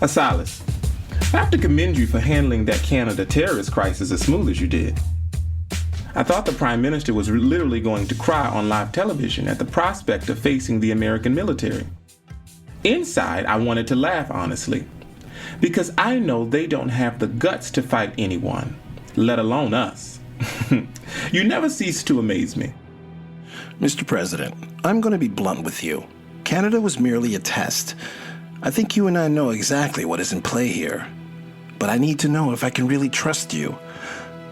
Asilas, I have to commend you for handling that Canada terrorist crisis as smooth as you did. I thought the Prime Minister was literally going to cry on live television at the prospect of facing the American military. Inside, I wanted to laugh, honestly, because I know they don't have the guts to fight anyone, let alone us. You never cease to amaze me. Mr. President, I'm going to be blunt with you. Canada was merely a test. I think you and I know exactly what is in play here. But I need to know if I can really trust you.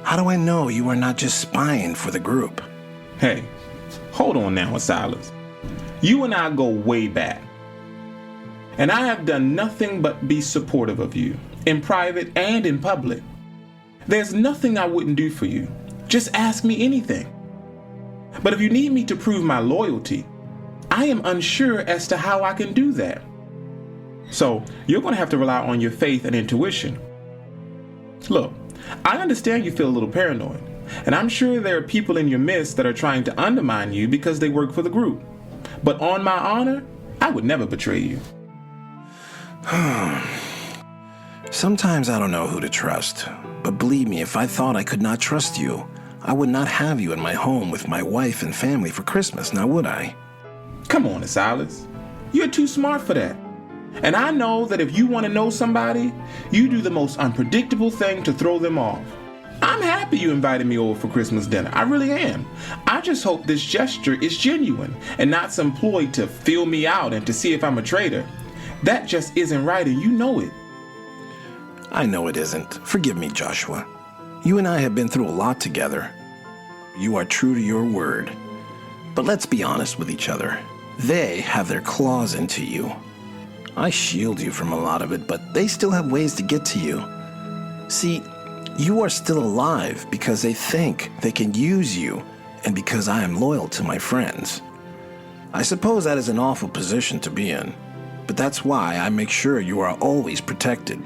How do I know you are not just spying for the group? Hey, hold on now, Asilas. You and I go way back. And I have done nothing but be supportive of you, in private and in public. There's nothing I wouldn't do for you. Just ask me anything. But if you need me to prove my loyalty, I am unsure as to how I can do that. So you're going to have to rely on your faith and intuition. Look, I understand you feel a little paranoid, and I'm sure there are people in your midst that are trying to undermine you because they work for the group. But on my honor, I would never betray you. Sometimes I don't know who to trust. But believe me, if I thought I could not trust you, I would not have you in my home with my wife and family for Christmas, now would I? Come on, Asilas. You're too smart for that. And I know that if you want to know somebody, you do the most unpredictable thing to throw them off. I'm happy you invited me over for Christmas dinner. I really am. I just hope this gesture is genuine and not some ploy to feel me out and to see if I'm a traitor. That just isn't right, and you know it. I know it isn't. Forgive me, Joshua. You and I have been through a lot together. You are true to your word. But let's be honest with each other. They have their claws into you. I shield you from a lot of it, but they still have ways to get to you. See, you are still alive because they think they can use you and because I am loyal to my friends. I suppose that is an awful position to be in, but that's why I make sure you are always protected.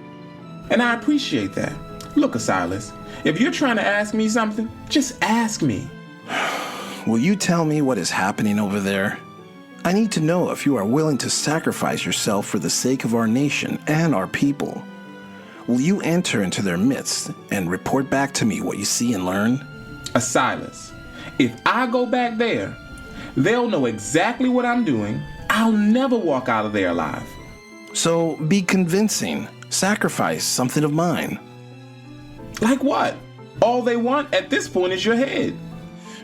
And I appreciate that. Look, Asilas, if you're trying to ask me something, just ask me. Will you tell me what is happening over there? I need to know if you are willing to sacrifice yourself for the sake of our nation and our people. Will you enter into their midst and report back to me what you see and learn? Asilas, if I go back there, they'll know exactly what I'm doing. I'll never walk out of there alive. So be convincing. Sacrifice something of mine. Like what? All they want at this point is your head.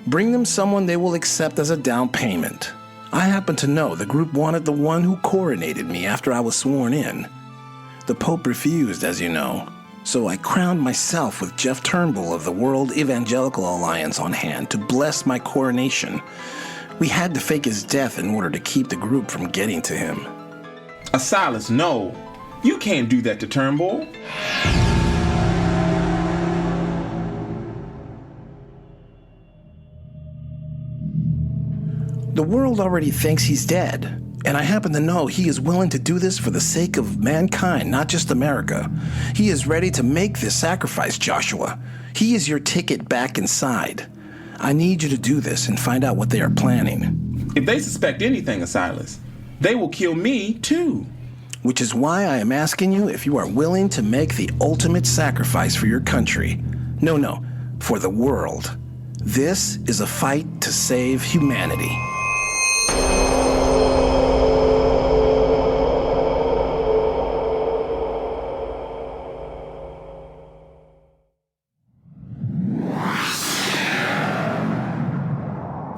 Bring them someone they will accept as a down payment. I happen to know the group wanted the one who coronated me after I was sworn in. The Pope refused, as you know, so I crowned myself with Jeff Turnbull of the World Evangelical Alliance on hand to bless my coronation. We had to fake his death in order to keep the group from getting to him. Asilas, no. You can't do that to Turnbull. The world already thinks he's dead, and I happen to know he is willing to do this for the sake of mankind, not just America. He is ready to make this sacrifice, Joshua. He is your ticket back inside. I need you to do this and find out what they are planning. If they suspect anything, Asilas, they will kill me too. Which is why I am asking you if you are willing to make the ultimate sacrifice for your country. No, for the world. This is a fight to save humanity.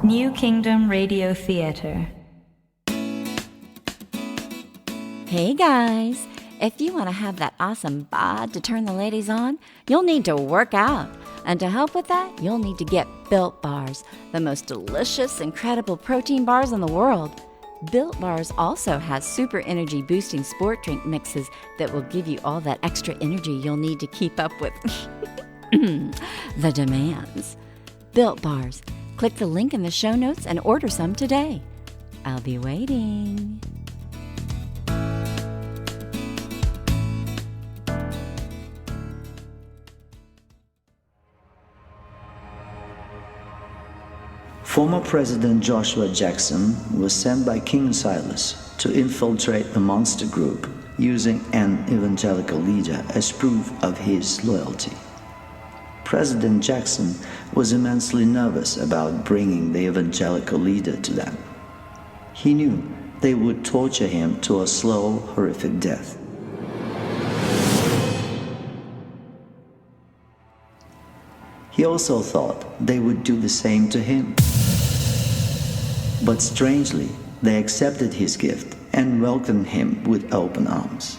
New Kingdom Radio Theater. Hey guys, if you want to have that awesome bod to turn the ladies on, you'll need to work out. And to help with that, you'll need to get Built Bars, the most delicious, incredible protein bars in the world. Built Bars also has super energy boosting sport drink mixes that will give you all that extra energy you'll need to keep up with the demands. Built Bars. Click the link in the show notes and order some today. I'll be waiting. Former President Joshua Jackson was sent by King Asilas to infiltrate the monster group using an evangelical leader as proof of his loyalty. President Jackson was immensely nervous about bringing the evangelical leader to them. He knew they would torture him to a slow, horrific death. He also thought they would do the same to him. But strangely, they accepted his gift and welcomed him with open arms.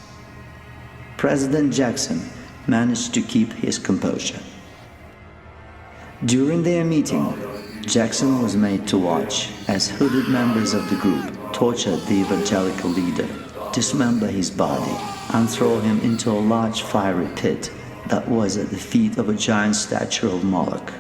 President Jackson managed to keep his composure. During their meeting, Jackson was made to watch as hooded members of the group tortured the evangelical leader, dismember his body, and throw him into a large fiery pit that was at the feet of a giant statue of Moloch.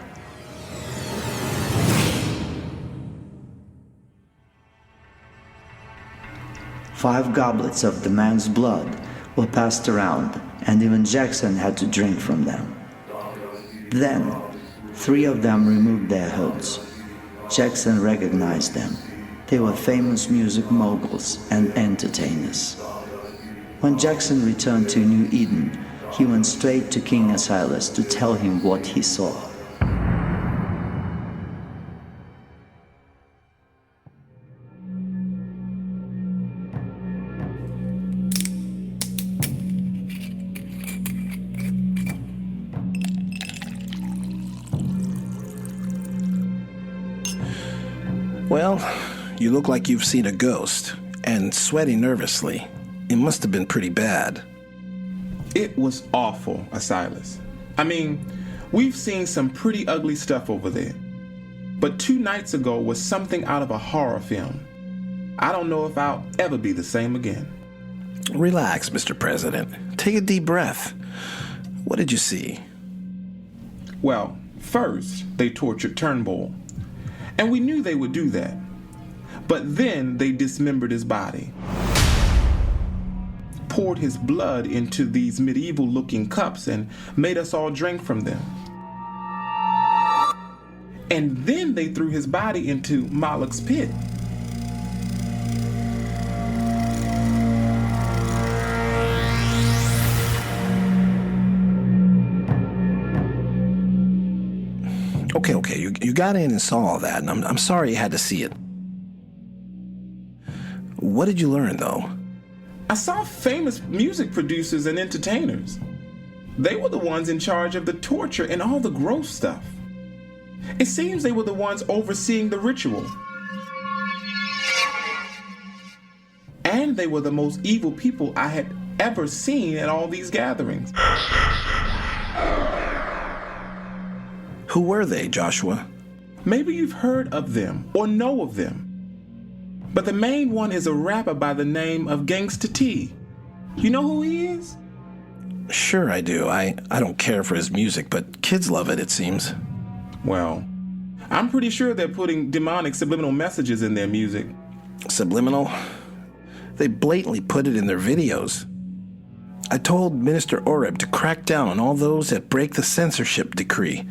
Five goblets of the man's blood were passed around, and even Jackson had to drink from them. Then, 3 of them removed their hoods. Jackson recognized them. They were famous music moguls and entertainers. When Jackson returned to New Eden, he went straight to King Asilas to tell him what he saw. Well, you look like you've seen a ghost, and sweating nervously. It must have been pretty bad. It was awful, Asilas. I mean, we've seen some pretty ugly stuff over there. But 2 nights ago was something out of a horror film. I don't know if I'll ever be the same again. Relax, Mr. President. Take a deep breath. What did you see? Well, first, they tortured Turnbull. And we knew they would do that. But then they dismembered his body, poured his blood into these medieval-looking cups and made us all drink from them. And then they threw his body into Moloch's pit. Okay, you got in and saw all that, and I'm sorry you had to see it. What did you learn, though? I saw famous music producers and entertainers. They were the ones in charge of the torture and all the gross stuff. It seems they were the ones overseeing the ritual. And they were the most evil people I had ever seen at all these gatherings. Who were they, Joshua? Maybe you've heard of them or know of them. But the main one is a rapper by the name of Gangsta T. You know who he is? Sure I do. I don't care for his music, but kids love it seems. Well, I'm pretty sure they're putting demonic subliminal messages in their music. Subliminal? They blatantly put it in their videos. I told Minister Oreb to crack down on all those that break the censorship decree.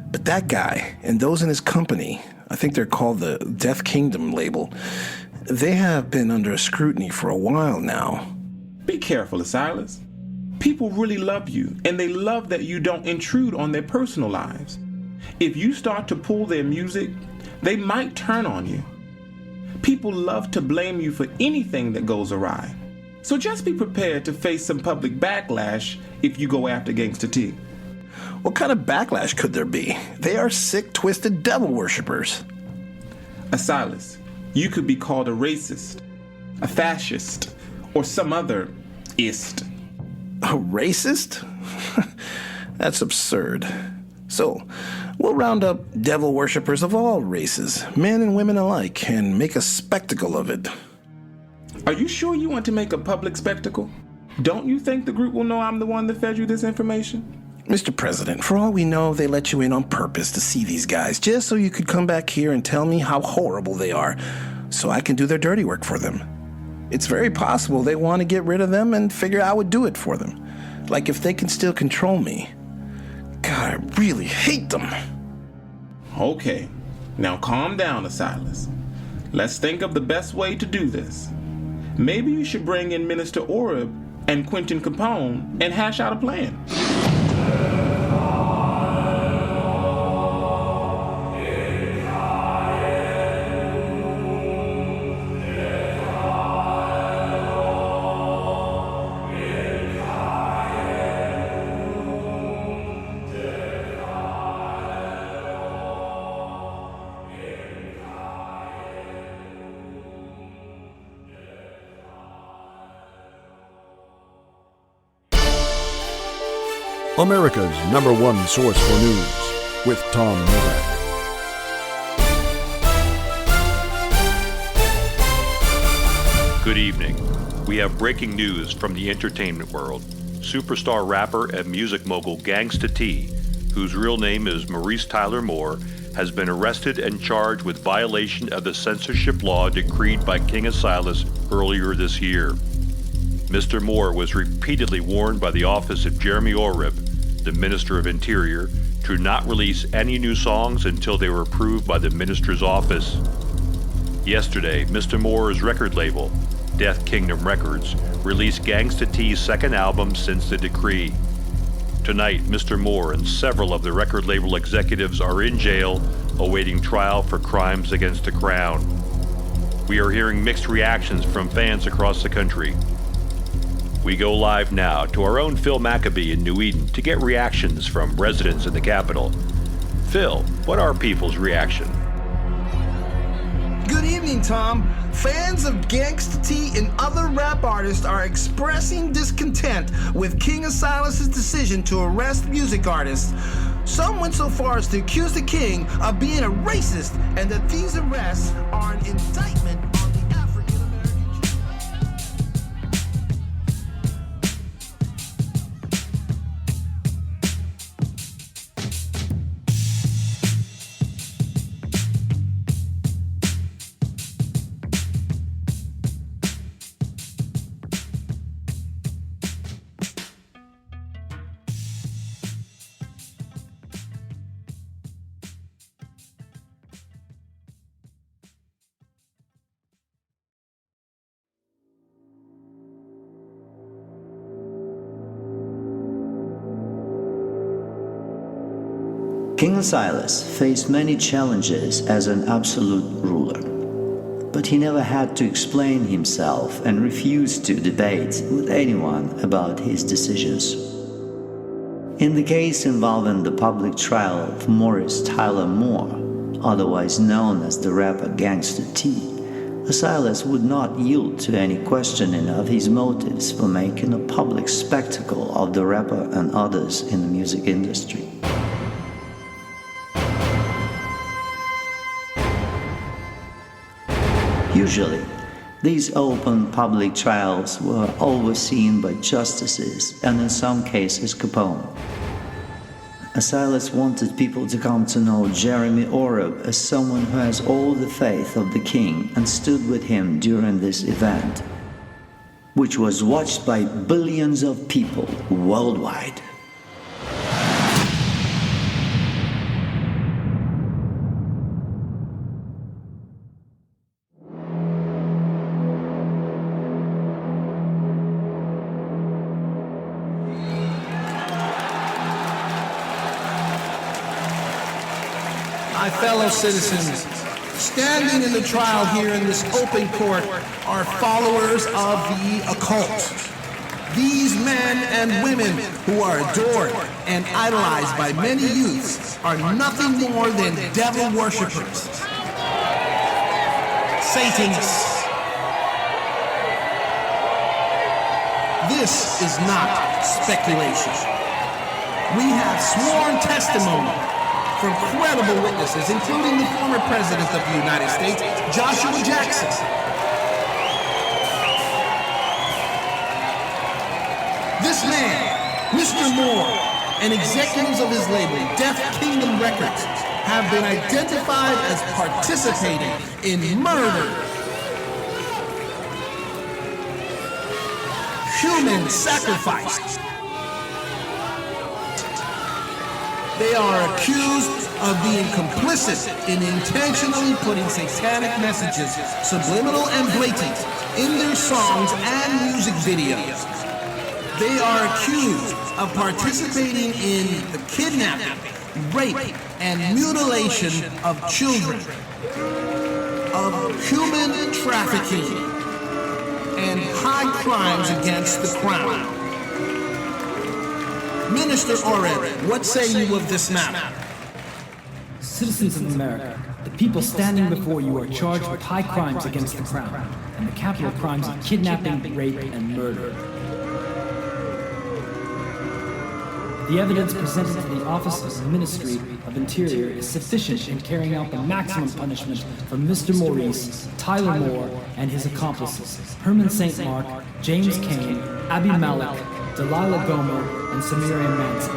But that guy and those in his company, I think they're called the Death Kingdom label, they have been under scrutiny for a while now. Be careful, Asilas. People really love you, and they love that you don't intrude on their personal lives. If you start to pull their music, they might turn on you. People love to blame you for anything that goes awry. So just be prepared to face some public backlash if you go after Gangsta T. What kind of backlash could there be? They are sick, twisted devil worshippers. Asilas, you could be called a racist, a fascist, or some other ist. A racist? That's absurd. So, we'll round up devil worshippers of all races, men and women alike, and make a spectacle of it. Are you sure you want to make a public spectacle? Don't you think the group will know I'm the one that fed you this information? Mr. President, for all we know, they let you in on purpose to see these guys, just so you could come back here and tell me how horrible they are, so I can do their dirty work for them. It's very possible they want to get rid of them and figure I would do it for them. Like if they can still control me. God, I really hate them. Okay, now calm down, Asilas. Let's think of the best way to do this. Maybe you should bring in Minister Oreb and Quentin Capone and hash out a plan. America's #1 source for news, with Tom Novak. Good evening. We have breaking news from the entertainment world. Superstar rapper and music mogul Gangsta T, whose real name is Maurice Tyler Moore, has been arrested and charged with violation of the censorship law decreed by King Asilas earlier this year. Mr. Moore was repeatedly warned by the office of Jeremy Oreb, the Minister of Interior, to not release any new songs until they were approved by the Minister's office. Yesterday, Mr. Moore's record label, Death Kingdom Records, released Gangsta T's second album since the decree. Tonight, Mr. Moore and several of the record label executives are in jail awaiting trial for crimes against the crown. We are hearing mixed reactions from fans across the country. We go live now to our own Phil Maccabee in New Eden to get reactions from residents in the capital. Phil, what are people's reaction? Good evening, Tom. Fans of Gangsta T and other rap artists are expressing discontent with King Asilas' decision to arrest music artists. Some went so far as to accuse the king of being a racist and that these arrests are an indictment on the African-American Jew. King Asilas faced many challenges as an absolute ruler, but he never had to explain himself and refused to debate with anyone about his decisions. In the case involving the public trial of Maurice Tyler Moore, otherwise known as the rapper Gangsta T, Asilas would not yield to any questioning of his motives for making a public spectacle of the rapper and others in the music industry. Usually, these open public trials were overseen by justices and in some cases Capone. Asilas wanted people to come to know Jeremy Oreb as someone who has all the faith of the king and stood with him during this event, which was watched by billions of people worldwide. My fellow citizens, standing in the trial here in this open court are followers of the occult. These men and women who are adored and idolized by many youths are nothing more than devil worshippers, Satanists. This is not speculation. We have sworn testimony from credible witnesses, including the former President of the United States, Joshua Jackson. This man, Mr. Moore, and executives of his label, Death Kingdom Records, have been identified as participating in murder, human sacrifice, They are accused of being complicit in intentionally putting satanic messages, subliminal and blatant, in their songs and music videos. They are accused of participating in the kidnapping, rape, and mutilation of children, of human trafficking, and high crimes against the crown. Minister Oreb, what say you of this matter? Citizens of America, the people standing before you are charged with high crimes against the crown, and the capital crimes of kidnapping, rape, and murder. The evidence presented to the Office of the Ministry of Interior is sufficient in carrying out the maximum punishment for Mr. Maurice, Tyler Moore, and his accomplices, Herman St. Mark, James Cain, Abby Malik, Delilah Gomer, and Samira Manson.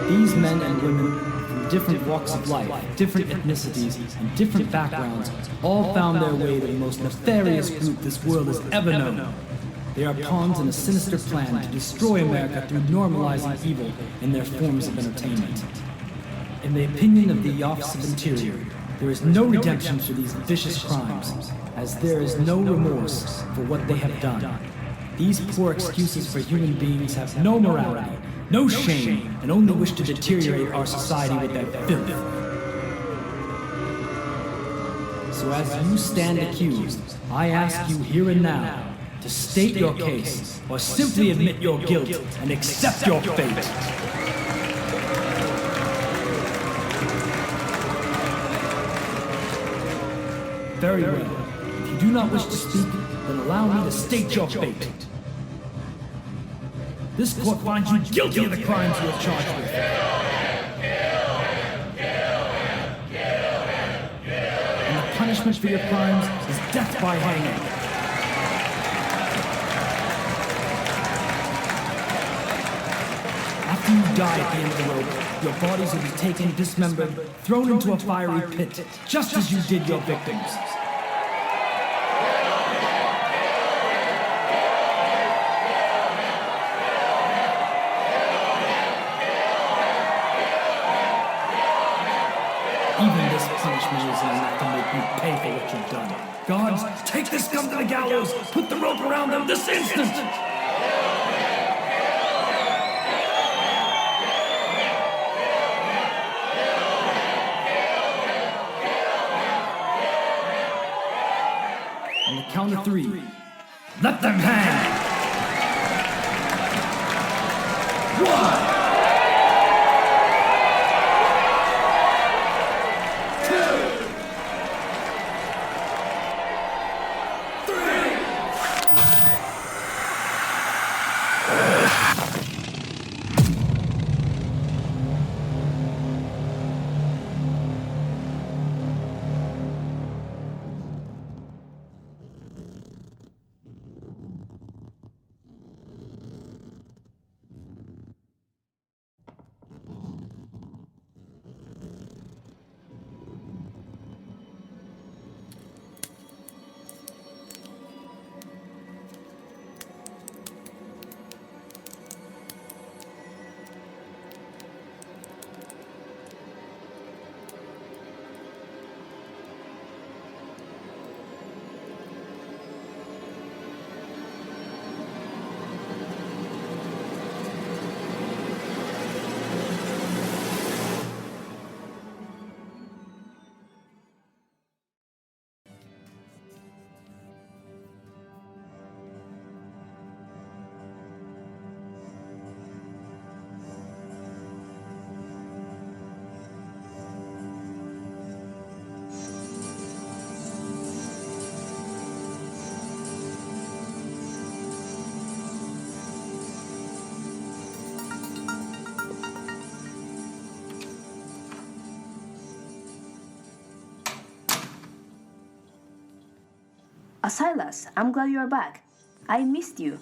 These men and women from different walks of life, different ethnicities, and different backgrounds all found their way to the most nefarious group this world has ever known. They are pawns in a sinister plan to destroy America through normalizing evil in their forms of entertainment. In the opinion of the Office of Interior, there is no redemption for these vicious crimes, as there is no remorse for what they have done. These poor excuses for human beings have no morality, no shame, and only wish to deteriorate our society with their filth. So as you stand accused, I ask you here and now to state your case, or simply admit your guilt and accept your fate. Very well. If you do not wish to speak, then allow me to state your fate. This court finds you guilty of the crimes you are charged with. And the punishment for your crimes is death by hanging. After you die at the end of the rope, your bodies will be taken, dismembered, thrown into a fiery pit, just as you did your victims. Even this punishment isn't enough to make you pay for what you've done. Guards, take this scum to the gallows! Put the rope around them this instant! On the count of three, let them hang! 1! Asilas, I'm glad you're back. I missed you.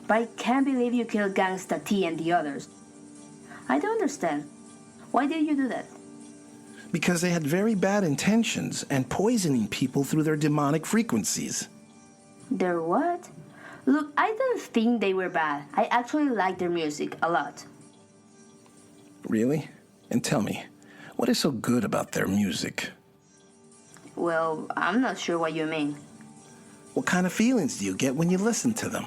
But I can't believe you killed Gangsta T and the others. I don't understand. Why did you do that? Because they had very bad intentions and poisoning people through their demonic frequencies. Their what? Look, I don't think they were bad. I actually like their music a lot. Really? And tell me, what is so good about their music? Well, I'm not sure what you mean. What kind of feelings do you get when you listen to them?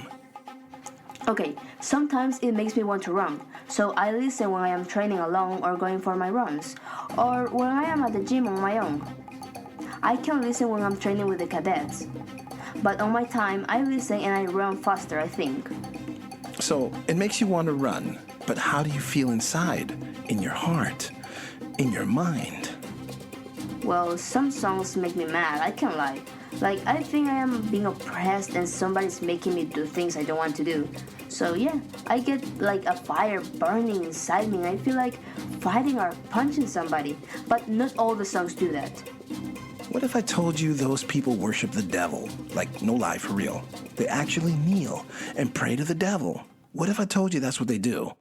Okay, sometimes it makes me want to run, so I listen when I am training alone or going for my runs, or when I am at the gym on my own. I can listen when I'm training with the cadets, but on my time, I listen and I run faster, I think. So, it makes you want to run, but how do you feel inside, in your heart, in your mind? Well, some songs make me mad, I can't lie. Like, I think I am being oppressed and somebody's making me do things I don't want to do. So yeah, I get like a fire burning inside me and I feel like fighting or punching somebody. But not all the songs do that. What if I told you those people worship the devil? Like, no lie, for real. They actually kneel and pray to the devil. What if I told you that's what they do?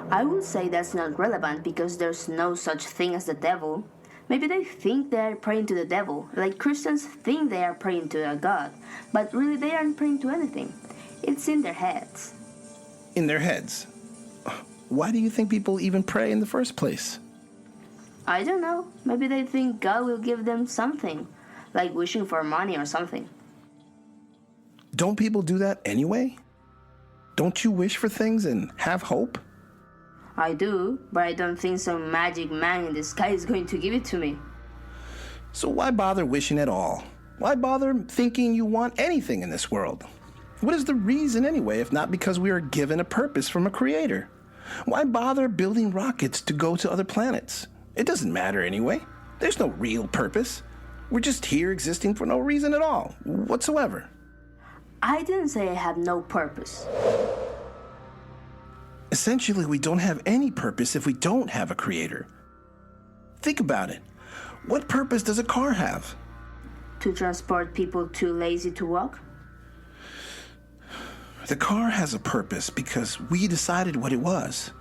I would say that's not relevant because there's no such thing as the devil. Maybe they think they are praying to the devil, like Christians think they are praying to a god, but really they aren't praying to anything. It's in their heads. In their heads? Why do you think people even pray in the first place? I don't know. Maybe they think God will give them something, like wishing for money or something. Don't people do that anyway? Don't you wish for things and have hope? I do, but I don't think some magic man in the sky is going to give it to me. So why bother wishing at all? Why bother thinking you want anything in this world? What is the reason anyway, if not because we are given a purpose from a creator? Why bother building rockets to go to other planets? It doesn't matter anyway. There's no real purpose. We're just here existing for no reason at all, whatsoever. I didn't say I have no purpose. Essentially, we don't have any purpose if we don't have a creator. Think about it. What purpose does a car have? To transport people too lazy to walk? The car has a purpose because we decided what it was.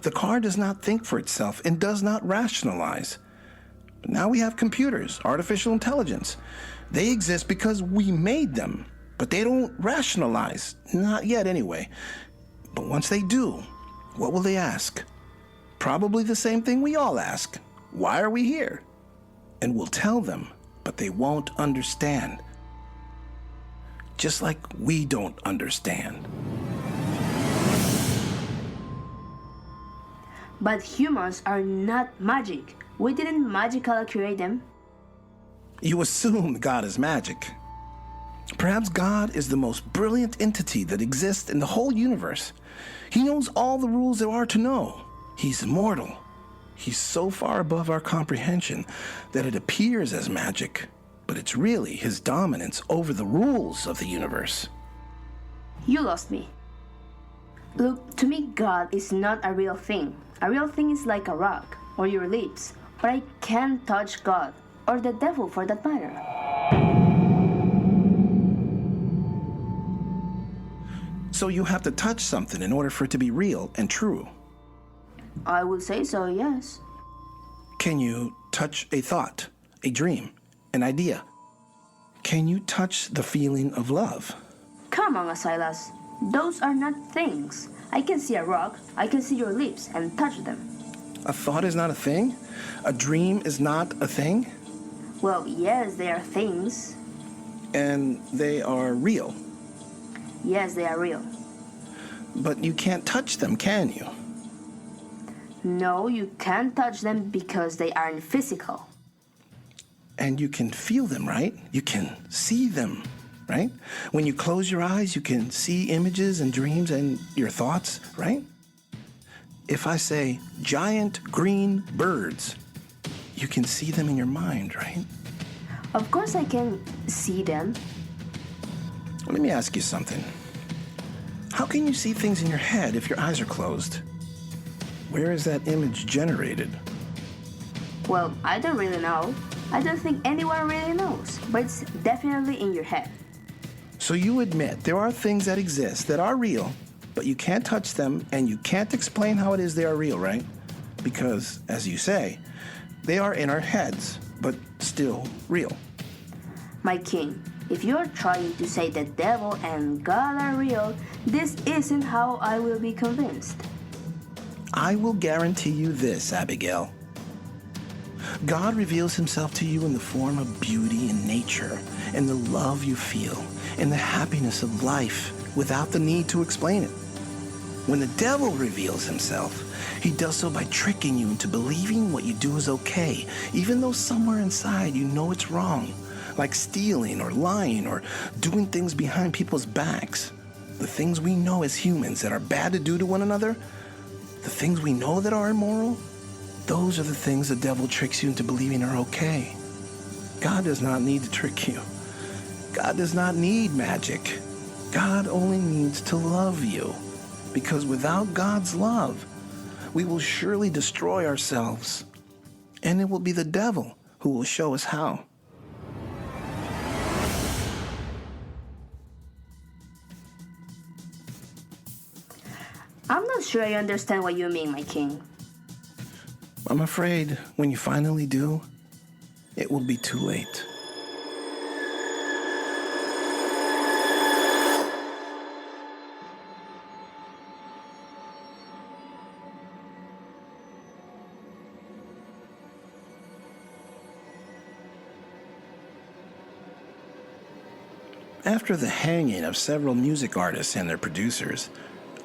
The car does not think for itself and does not rationalize. But now we have computers, artificial intelligence. They exist because we made them, but they don't rationalize. Not yet anyway. But once they do, what will they ask? Probably the same thing we all ask. Why are we here? And we'll tell them, but they won't understand. Just like we don't understand. But humans are not magic. We didn't magically create them. You assume God is magic. Perhaps God is the most brilliant entity that exists in the whole universe. He knows all the rules there are to know. He's immortal. He's so far above our comprehension that it appears as magic, but it's really his dominance over the rules of the universe. You lost me. Look, to me, God is not a real thing. A real thing is like a rock or your lips, but I can't touch God, or the devil for that matter. So you have to touch something in order for it to be real and true. I would say so, yes. Can you touch a thought, a dream, an idea? Can you touch the feeling of love? Come on, Asilas. Those are not things. I can see a rock, I can see your lips and touch them. A thought is not a thing? A dream is not a thing? Well, yes, they are things. And they are real? Yes, they are real. But you can't touch them, can you? No, you can't touch them because they aren't physical. And you can feel them, right? You can see them, right? When you close your eyes, you can see images and dreams and your thoughts, right? If I say giant green birds, you can see them in your mind, right? Of course I can see them. Let me ask you something. How can you see things in your head if your eyes are closed? Where is that image generated? Well, I don't really know. I don't think anyone really knows, but it's definitely in your head. So you admit there are things that exist that are real, but you can't touch them and you can't explain how it is they are real, right? Because, as you say, they are in our heads, but still real. My king, If you're trying to say the devil and God are real, this isn't how I will be convinced. I will guarantee you this, Abigail. God reveals himself to you in the form of beauty in nature, and the love you feel, and the happiness of life, without the need to explain it. When the devil reveals himself, he does so by tricking you into believing what you do is okay, even though somewhere inside you know it's wrong, like stealing or lying or doing things behind people's backs. The things we know as humans that are bad to do to one another, the things we know that are immoral, those are the things the devil tricks you into believing are okay. God does not need to trick you. God does not need magic. God only needs to love you. Because without God's love, we will surely destroy ourselves. And it will be the devil who will show us how. I'm not sure I understand what you mean, my king. I'm afraid when you finally do, it will be too late. After the hanging of several music artists and their producers,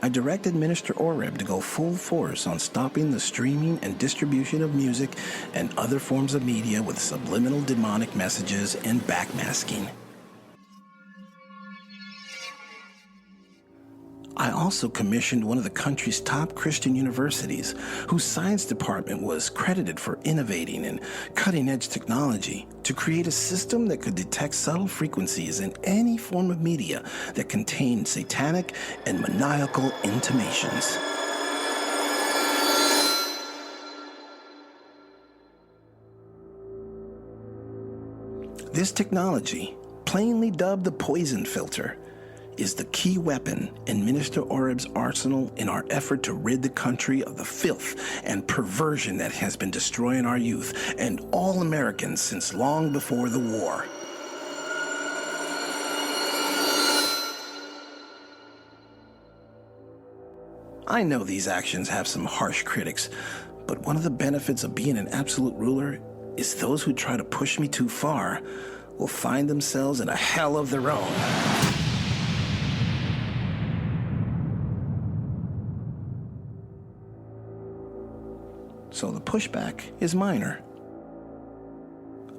I directed Minister Oreb to go full force on stopping the streaming and distribution of music and other forms of media with subliminal demonic messages and backmasking. I also commissioned one of the country's top Christian universities, whose science department was credited for innovating and cutting-edge technology, to create a system that could detect subtle frequencies in any form of media that contained satanic and maniacal intimations. This technology, plainly dubbed the poison filter, is the key weapon in Minister Oreb's arsenal in our effort to rid the country of the filth and perversion that has been destroying our youth and all Americans since long before the war. I know these actions have some harsh critics, but one of the benefits of being an absolute ruler is those who try to push me too far will find themselves in a hell of their own. So the pushback is minor.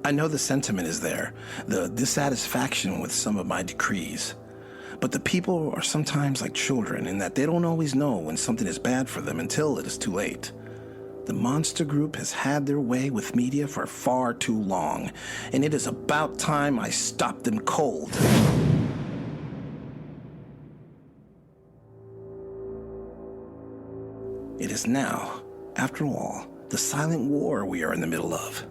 I know the sentiment is there, the dissatisfaction with some of my decrees. But the people are sometimes like children in that they don't always know when something is bad for them until it is too late. The monster group has had their way with media for far too long, and it is about time I stopped them cold. It is now, after all, the silent war we are in the middle of.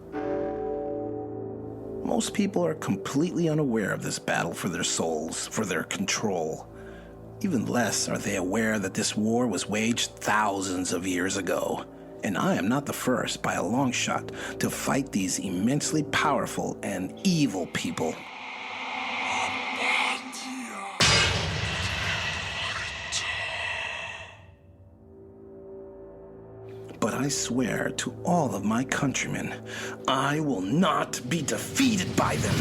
Most people are completely unaware of this battle for their souls, for their control. Even less are they aware that this war was waged thousands of years ago. And I am not the first, by a long shot, to fight these immensely powerful and evil people. But I swear to all of my countrymen, I will not be defeated by them.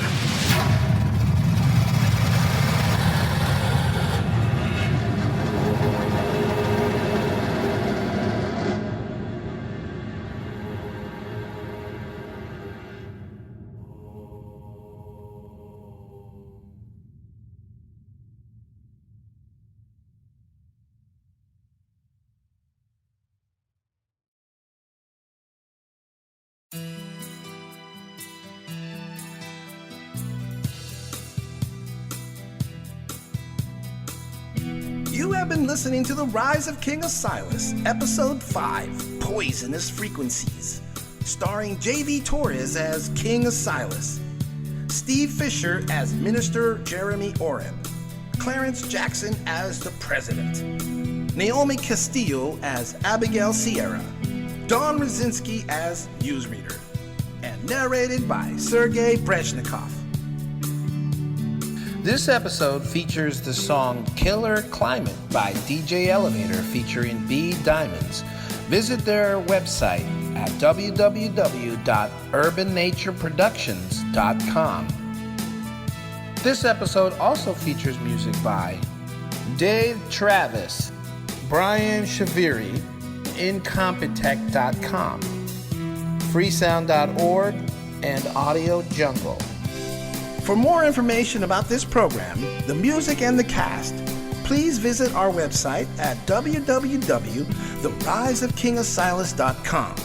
You have been listening to The Rise of King Asilas, Episode 5, Poisonous Frequencies, starring J.V. Torres as King Asilas, Steve Fisher as Minister Jeremy Oreb, Clarence Jackson as the President, Naomi Castillo as Abigail Sierra, Don Rosinski as Newsreader, and narrated by Sergei Brezhnikov. This episode features the song Killer Climate by DJ Elevator featuring B Diamonds. Visit their website at www.urbanatureproductions.com. This episode also features music by Dave Travis, Brian Shaviri, Incompetech.com, freesound.org, and Audio Jungle. For more information about this program, the music, and the cast, please visit our website at www.theriseofkingasilas.com.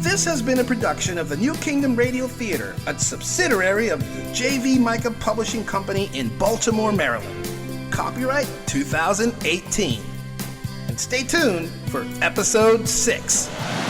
This has been a production of the New Kingdom Radio Theater, a subsidiary of the JMv&x Publishing Company in Baltimore, Maryland. Copyright 2018. And stay tuned for episode 6.